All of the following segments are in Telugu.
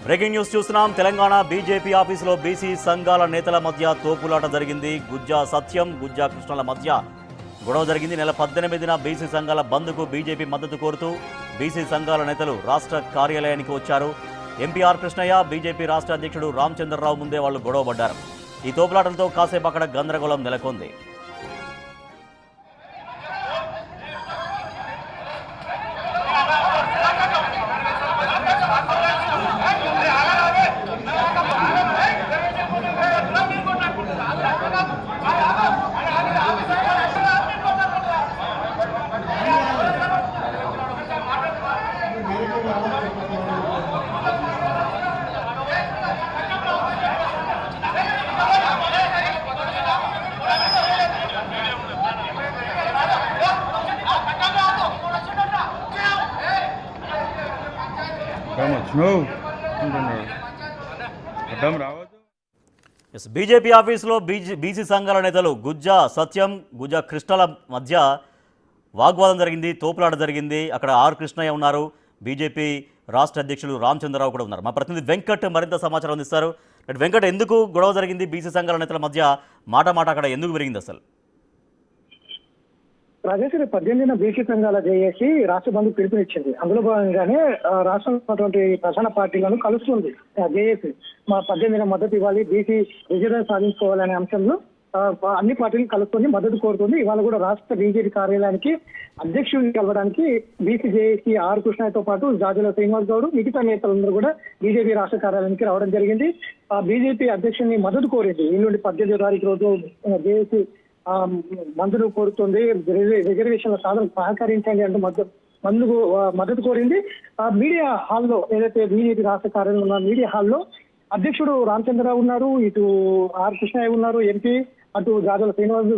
బ్రేకింగ్ న్యూస్ చూస్తున్నాం. తెలంగాణ బీజేపీ ఆఫీసులో బీసీ సంఘాల నేతల మధ్య తోపులాట జరిగింది. గుజ్జా సత్యం, గుజ్జా కృష్ణల మధ్య గొడవ జరిగింది. నెల 18న బీసీ సంఘాల బంద్కు బీజేపీ మద్దతు కోరుతూ బీసీ సంఘాల నేతలు రాష్ట్ర కార్యాలయానికి వచ్చారు. ఎంపీఆర్ కృష్ణయ్య, బీజేపీ రాష్ట్ర అధ్యక్షుడు రామచంద్రరావు ముందే వాళ్ళు గొడవ పడ్డారు. ఈ తోపులాటలతో కాసేపు అక్కడ గందరగోళం నెలకొంది. బీజేపీ ఆఫీసులో బీసీ సంఘాల నేతలు గుజ్జా సత్యం, గుజ్జా కృష్ణల మధ్య వాగ్వాదం జరిగింది, తోపులాట జరిగింది. అక్కడ ఆర్ కృష్ణయ్య ఉన్నారు, బీజేపీ రాష్ట్ర అధ్యక్షులు రామచంద్రరావు కూడా ఉన్నారు. మా ప్రతినిధి వెంకట్ మరింత సమాచారం అందిస్తారు. వెంకట్, ఎందుకు గొడవ జరిగింది? బీసీ సంఘాల నేతల మధ్య మాట అక్కడ ఎందుకు పెరిగింది అసలు? రాజేశ్వరి 18న బీసీ సంఘాల జేఏసీ రాష్ట్ర బంధు పిలుపునిచ్చింది. అందులో భాగంగానే రాష్ట్రంలో ప్రధాన పార్టీలను కలుస్తుంది జేఏసీ. మా 18న మద్దతు ఇవ్వాలి, బీసీ రిజర్వేషన్ సాధించుకోవాలనే అంశంలో అన్ని పార్టీలు కలుస్తుంది, మద్దతు కోరుతుంది. ఇవాళ కూడా రాష్ట్ర బీజేపీ కార్యాలయానికి అధ్యక్షుడిని కలవడానికి బీసీ జేఏసీ ఆర్ కృష్ణయ్యతో పాటు జాజుల శ్రీనివాస్ గౌడ్, మిగతా నేతలందరూ కూడా బీజేపీ రాష్ట్ర కార్యాలయానికి రావడం జరిగింది. బీజేపీ అధ్యక్షుడిని మద్దతు కోరింది. ఎల్లుండి 18వ తారీఖు రోజు జేఏసీ మందులు కోరుతుంది, రిజర్వేషన్ల సాధన సహకరించండి అంటూ మద్దతు కోరింది. మీడియా హాల్లో ఏదైతే బీజేపీ రాష్ట్ర కార్యాలయం ఉన్న మీడియా హాల్లో అధ్యక్షుడు రామచంద్రరావు ఉన్నారు, ఇటు ఆర్ కృష్ణయ్య ఉన్నారు, ఎంపీ, అటు జాజల శ్రీనివాస్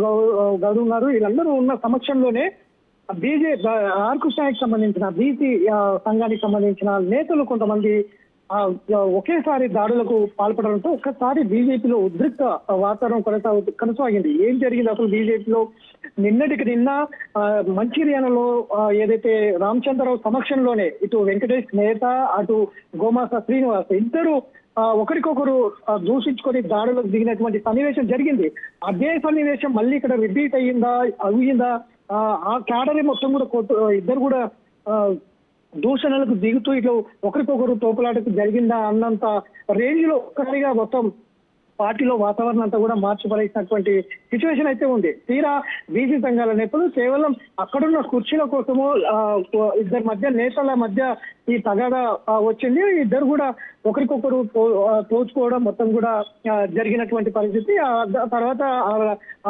గౌడ్ ఉన్నారు. వీళ్ళందరూ ఉన్న సమక్షంలోనే ఆర్ కృష్ణయ్యకి సంబంధించిన బీసీ సంఘానికి సంబంధించిన నేతలు కొంతమంది ఒకేసారి దాడులకు పాల్పడడంతో ఒక్కసారి బీజేపీలో ఉద్రిక్త వాతావరణం కొనసాగింది. ఏం జరిగింది అసలు బీజేపీలో? నిన్నటికి నిన్న మంచిర్యాలలో ఏదైతే రామచంద్రరావు సమక్షంలోనే ఇటు వెంకటేష్ నేత, అటు గోమాస శ్రీనివాస్ ఇద్దరు ఒకరికొకరు దూషించుకొని దాడులకు దిగినటువంటి సన్నివేశం జరిగింది. అదే సన్నివేశం మళ్ళీ ఇక్కడ రిపీట్ అయ్యిందా? ఆ క్యాడరీ మొత్తం కూడా ఇద్దరు కూడా దూషణలకు దిగుతూ ఇట్లా ఒకరికొకరు తోపులాటకు జరిగిందా అన్నంత రేంజ్ లో ఒక్కసారిగా మొత్తం పార్టీలో వాతావరణం అంతా కూడా మార్చిపడేసినటువంటి సిచ్యువేషన్ అయితే ఉంది. తీరా బీసీ సంఘాల నేతలు కేవలం అక్కడున్న కుర్చీల కోసము ఇద్దరి మధ్య నేతల మధ్య ఈ తగాదా వచ్చింది. ఇద్దరు కూడా ఒకరికొకరు తోచుకోవడం మొత్తం కూడా జరిగినటువంటి పరిస్థితి. తర్వాత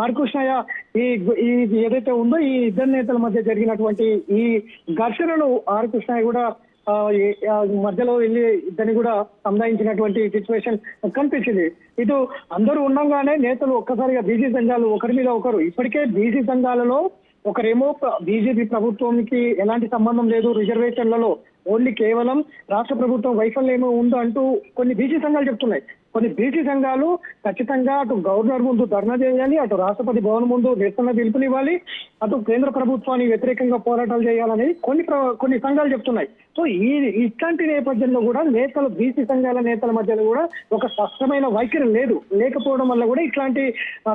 ఆర్ కృష్ణయ్య ఈ ఏదైతే ఉందో ఈ ఇద్దరు నేతల మధ్య జరిగినటువంటి ఈ ఘర్షణను ఆర్ కృష్ణయ్య కూడా మధ్యలో వెళ్ళి ఇద్దరిని కూడా సంధాయించినటువంటి సిచ్యువేషన్ కనిపించింది. ఇటు అందరూ ఉండగానే నేతలు ఒక్కసారిగా బీసీ సంఘాలు ఒకరి మీద ఒకరు, ఇప్పటికే బీసీ సంఘాలలో ఒకరేమో బీజేపీ ప్రభుత్వానికి ఎలాంటి సంబంధం లేదు, రిజర్వేషన్లలో ఓన్లీ కేవలం రాష్ట్ర ప్రభుత్వం వైఫల్యం ఉందో అంటూ కొన్ని బీసీ సంఘాలు చెప్తున్నాయి. కొన్ని బీసీ సంఘాలు ఖచ్చితంగా అటు గవర్నర్ ముందు ధర్నా చేయాలి, అటు రాష్ట్రపతి భవన్ ముందు నిరసన పిలుపునివ్వాలి, అటు కేంద్ర ప్రభుత్వానికి వ్యతిరేకంగా పోరాటాలు చేయాలని కొన్ని సంఘాలు చెప్తున్నాయి. సో ఇట్లాంటి నేపథ్యంలో కూడా నేతలు బీసీ సంఘాల నేతల మధ్యలో కూడా ఒక స్పష్టమైన వైఖరి లేకపోవడం వల్ల కూడా ఇట్లాంటి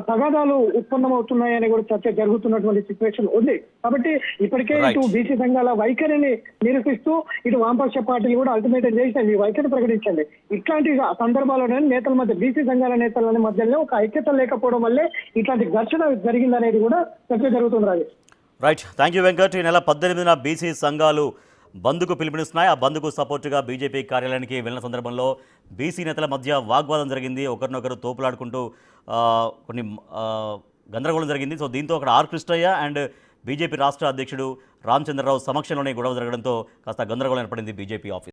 తగాదాలు ఉత్పన్నమవుతున్నాయని కూడా చర్చ జరుగుతున్నటువంటి సిచ్యువేషన్ ఉంది. కాబట్టి ఇప్పటికే ఇటు బీసీ సంఘాల వైఖరిని నిరసిస్తూ ఇటు వామపక్ష పార్టీలు కూడా అల్టిమేటం చేసి వైఖరి ప్రకటించండి. ఇట్లాంటి సందర్భాల్లోనే నేతల మధ్య బీసీ సంఘాల నేతల మధ్యలో ఒక ఐక్యత లేకపోవడం వల్లే ఇట్లాంటి ఘర్షణ జరిగిందనేది కూడా చర్చ జరుగుతుంది. Rajesh, right, thank you Venkat. ఈ నెల 18న బీసీ సంఘాలు బంద్కు పిలుపునిస్తున్నాయి. ఆ బంద్కు సపోర్టుగా బీజేపీ కార్యాలయానికి వెళ్ళిన సందర్భంలో బీసీ నేతల మధ్య వాగ్వాదం జరిగింది, ఒకరినొకరు తోపులాడుకుంటూ కొన్ని గందరగోళం జరిగింది. సో దీంతో అక్కడ ఆర్ కృష్ణయ్య అండ్ బీజేపీ రాష్ట్ర అధ్యక్షుడు రామచంద్రరావు సమక్షంలోనే గొడవ జరగడంతో కాస్త గందరగోళం ఏర్పడింది బీజేపీ ఆఫీస్.